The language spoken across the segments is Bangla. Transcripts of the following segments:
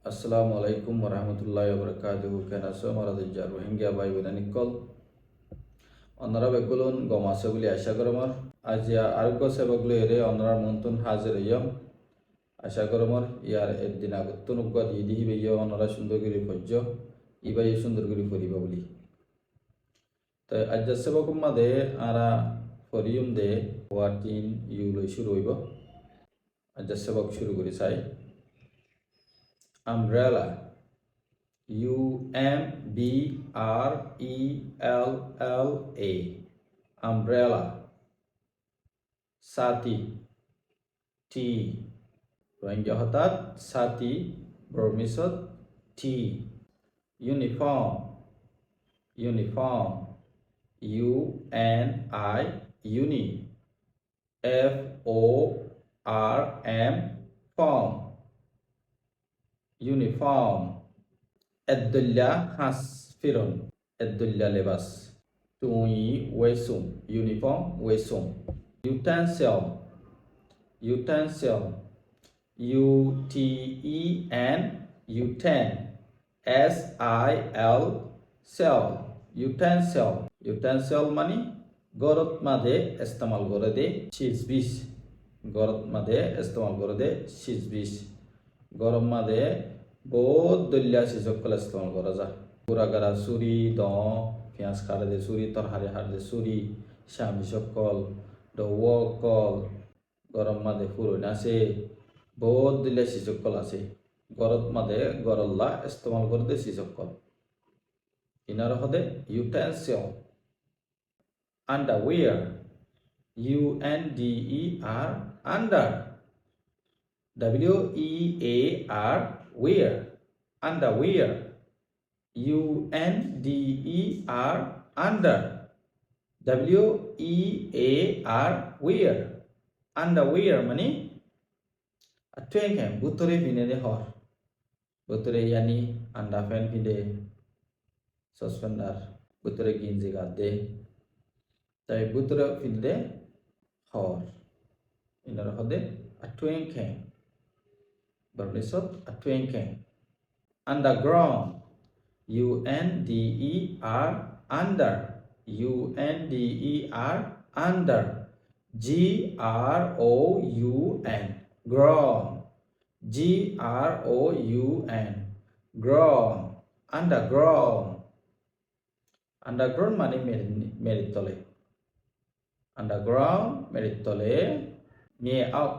Assalamualaikum warahmatullahi wabarakatuh. Kana somara dejjar Rohingya ভাই বোন নিকল অন্যরা বেগুলুন গমাসে বলি আশা করমর আজিয়া আরোগ্য সেবকগুলো এরে অন্যরা মন্তুন হাজির হইয়ম আশা করমর ইয়ার একদিন আগতুন উগ্গত ইদিহি বেয় অন্যরা সুন্দর করে ভজ্য ইবাই সুন্দর করে ফরিব বলি তো আজ সেবক মাদে আরা ফরিয়ম দে ওয়াটিন ইউলই শুরু হইব আজ সেবক শুরু করি চাই umbrella UMBRELLA umbrella sati T Rohingya hotat sati Burmisot T uniform UNI uni FORM form uniform Abdullah has firon Abdullah lebas tui wesum uniform wesum utensil UTEN uten SIL cell utensil mani gorot made istemal gore de chizbish gorot made istemal gore de chizbish গরম মাদে বহুত দলিয়া সিজকল ইস্তেমাল করা যায় পুরাগারা চুরি দ পেঁয়াজ কাটে দে চুরি তরহারি হাট দে চুরি স্বামী সকল কল গরম মাদে ফুরন আছে বহুত দলিয়া সিজকল আছে গরত মাদে গরল্লা ইস্তেমাল করে দে সিজকল ইনার হদে utensil underwear UNDER under WEAR wear underwear UNDER under WEAR wear underwear মানে atwenge butore pine de hor butore yani underpan pinde suspender butore ginji gadde tai butore pinde hor inar hode atwenge Bermisot atwengkeng underground UNDER under GROUN ground ground underground মানে মেরিত তলে underground মেরিত তলে mie out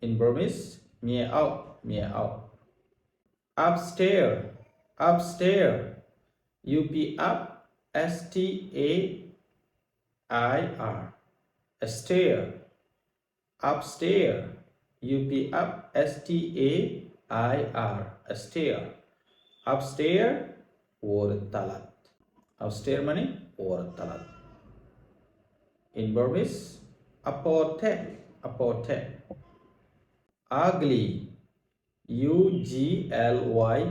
in Burmese mie out upstairs UP up STAIR stair upstairs UP up STAIR stair upstairs or talat upstairs মানে or talat in Burmese apote ugly UGLY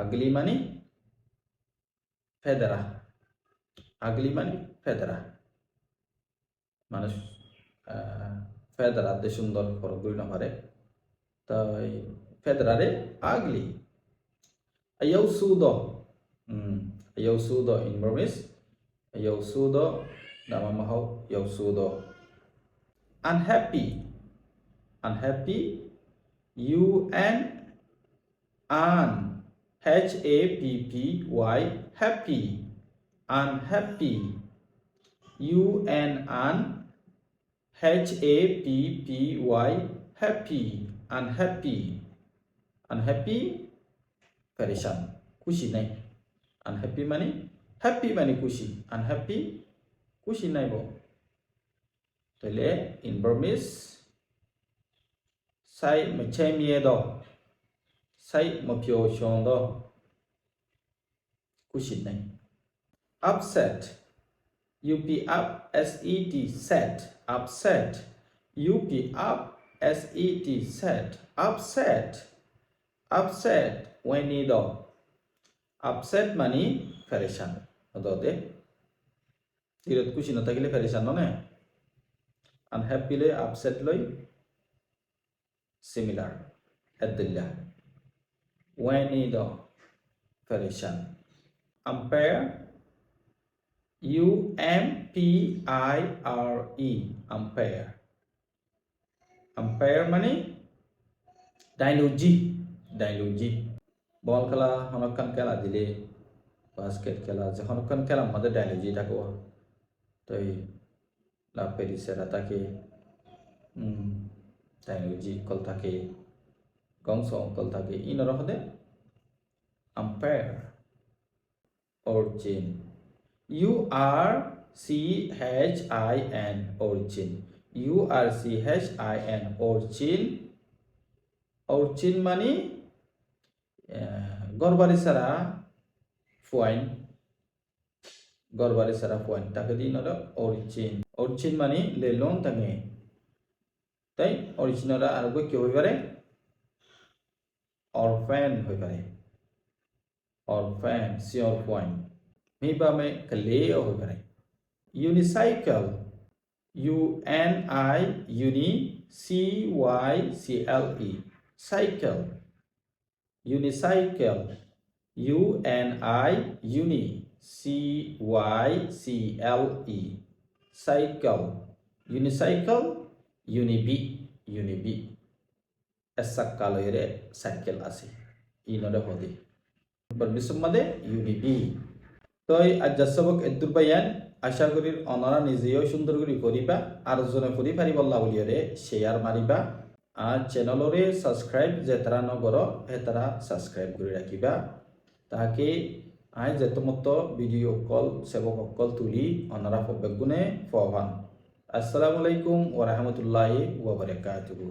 ugly মানে ফেদরা মানুষ ফেদরাতে সুন্দর ফরগুলি না পারে তাই ফেদরারে আগলি ayausudo in Burmese ayausudo nama mahau yausudo unhappy UN HAPPY happy unhappy UN HAPPY happy unhappy pereshan খুশি নাই unhappy মানে happy মানে খুশি unhappy খুশি নাই বো তাহলে in Burmese sai mà che mie do sai mà pio shon do kushin này upset UP up SET set upset UP up SET set upset when do upset মানে pereshan odote tirat kushi na thakile pereshan no ne unhappy le upset loi similar الدلة وين ده فريشان أمبير UMPIRE أمبير أمبير মানে ডাইলজি বল খেলা হনকান খেলা দিলে বাস্কেট খেলা যে হনকান খেলা মধ্যে ডাইলজি থাকো তাই লাভ পেরিসেরা তাকে ডাইলজি কল থাকে গংস অঙ্কল থাকে ইনর হদে umpire origin URCHIN origin URCHIN origin মানে গরবারি সারা পয়েন্ট তাকে দিন হলো অরিজিন মানে লেলন তাঙে তাই অরিজিনরা আর কি হই পারে অরফ্যান হই পারে অরফ্যান সিওর পয়েন্ট মিবা মে কলে হই পারে unicycle UNI uni CYCLE cycle unicycle UNI uni CYCLE cycle unicycle unibi esakaloire cycle আছে ইনরে হদি বর্বিসম্মাদে unibi তই আজাসবক এদুরবায়ান আশা করি অনরা নিজেও সুন্দর করে করিবা আর জনে করি পারিবল্লা বলিয়রে শেয়ার মারিবা আর চ্যানেলরে সাবস্ক্রাইব যেতারা নগর হেতারা সাবস্ক্রাইব করে রাখিবা তাকে আই যেতমত ভিডিও কল সেবক কল তুলি অনারা ফবেগুনে ফবান আসসালামু আলাইকুম ওয়া রাহমাতুল্লাহি ওয়া বারাকাতুহু।